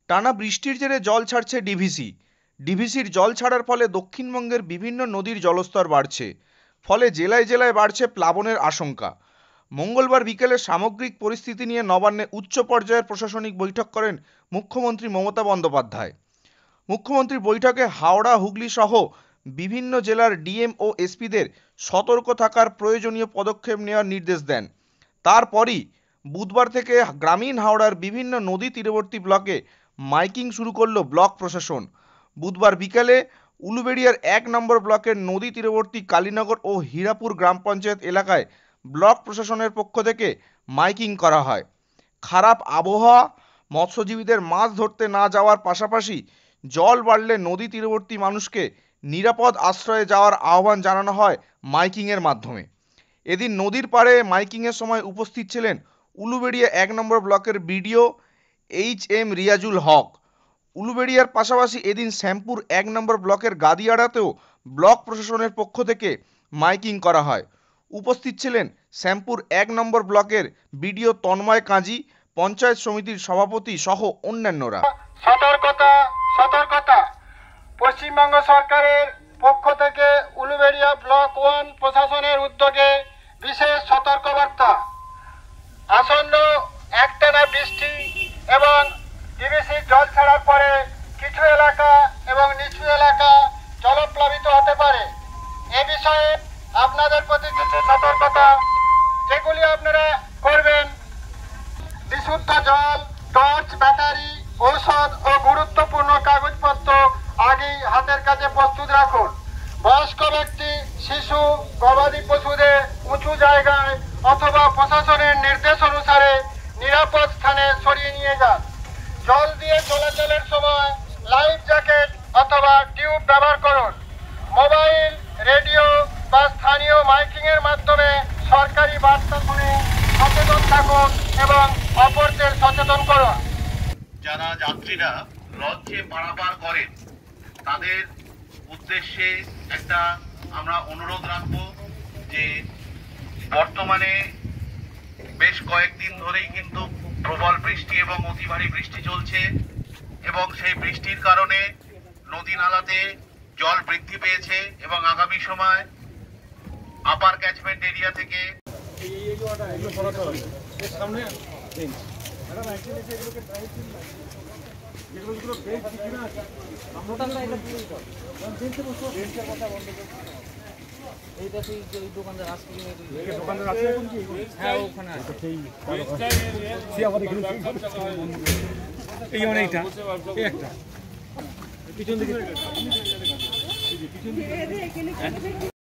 টানা বৃষ্টির জেরে জল ছাড়ছে ডিভিসি। ডিভিসির জল ছাড়ার ফলে দক্ষিণবঙ্গের বিভিন্ন নদীর জলস্তর বাড়ছে। ফলে জেলায় জেলায় বাড়ছে প্লাবনের আশঙ্কা। মঙ্গলবার বিকেলে সামগ্রিক পরিস্থিতি নিয়ে নবান্নে উচ্চ পর্যায়ের প্রশাসনিক বৈঠক করেন মুখ্যমন্ত্রী মমতা বন্দ্যোপাধ্যায়। মুখ্যমন্ত্রীর বৈঠকে হাওড়া, হুগলি সহ বিভিন্ন জেলার ডিএম ও এসপিদের সতর্ক থাকার প্রয়োজনীয় পদক্ষেপ নেওয়ার নির্দেশ দেন। তারপরই বুধবার থেকে গ্রামীণ হাওড়ার বিভিন্ন নদী তীরবর্তী ব্লকে মাইকিং শুরু করল ব্লক প্রশাসন। বুধবার বিকেলে উলুবেড়িয়ার 1 নম্বর ব্লকের নদী তীরবর্তী কালীনগর ও হীরাপুর গ্রাম পঞ্চায়েত এলাকায় ব্লক প্রশাসনের পক্ষ থেকে মাইকিং করা হয়। খারাপ আবহাওয়া, মৎস্যজীবীদের মাছ ধরতে না যাওয়ার পাশাপাশি জল বাড়লে নদী তীরবর্তী মানুষকে নিরাপদ আশ্রয়ে যাওয়ার আহ্বান জানানো হয় মাইকিংয়ের মাধ্যমে। এদিন নদীর পাড়ে মাইকিংয়ের সময় উপস্থিত ছিলেন উলুবেড়িয়া 1 নম্বর ব্লকের বিডিও HM রিয়াজুল হক। উলুবেড়িয়ার পাশাপাশি এদিন শ্যামপুর 1 নম্বর ব্লকের গাদিয়াড়াতেও ব্লক প্রশাসনের পক্ষ থেকে মাইকিং করা হয়। উপস্থিত ছিলেন শ্যামপুর 1 নম্বর ব্লকের বিডিও তন্ময় কাজী, পঞ্চায়েত সমিতির সভাপতি সহ অন্যান্যরা। সতর্কতা সতর্কতা পশ্চিমবঙ্গ সরকারের পক্ষ থেকে উলুবেড়িয়া ব্লক 1 প্রশাসনের উদ্যোগে বিশেষ সতর্কবার্তা। আসন্ন একটানা বৃষ্টি এবং ডিভিসির জল ছাড়ার পরে কিছু এলাকা এবং নিচু এলাকা জলপ্লাবিত হতে পারে। এ বিষয়ে আপনাদের প্রতি কিছু সতর্কতা, যেগুলি আপনারা করবেন: বিশুদ্ধ জল, টর্চ, ব্যাটারি, ঔষধ ও গুরুত্বপূর্ণ কাগজপত্র আগেই হাতের কাছে প্রস্তুত রাখুন। বয়স্ক ব্যক্তি, শিশু, গবাদি পশুদের উঁচু জায়গায় অথবা প্রশাসনের নির্দেশ অনুসারে নিরাপদ স্থানে সরিয়ে নিয়ে যান। জল দিয়ে চলাচলের সময় লাইফ জ্যাকেট অথবা টিউব ব্যবহার করুন। মোবাইল, রেডিও বা স্থানীয় মাইকিংয়ের মাধ্যমে সরকারি বার্তা শুনে সচেতন থাকুন এবং অপরদের সচেতন করুন। যারা যাত্রীরা লঞ্চে পারাপার করেন তাদের উদ্দেশ্যে একটা আমরা অনুরোধ রাখবো যে বর্তমানে বেশ কয়েকদিন ধরেই কিন্তু প্রবল বৃষ্টি এবং অতি ভারী বৃষ্টি চলছে এবং সেই বৃষ্টির কারণে নদী নালাতে জল বৃদ্ধি পেয়েছে এবং আগামী সময় আপার ক্যাচমেন্ট এরিয়া থেকে দোকানদার আছে হ্যাঁ ওখানে এই অনেকটা একটা পিছন দিকে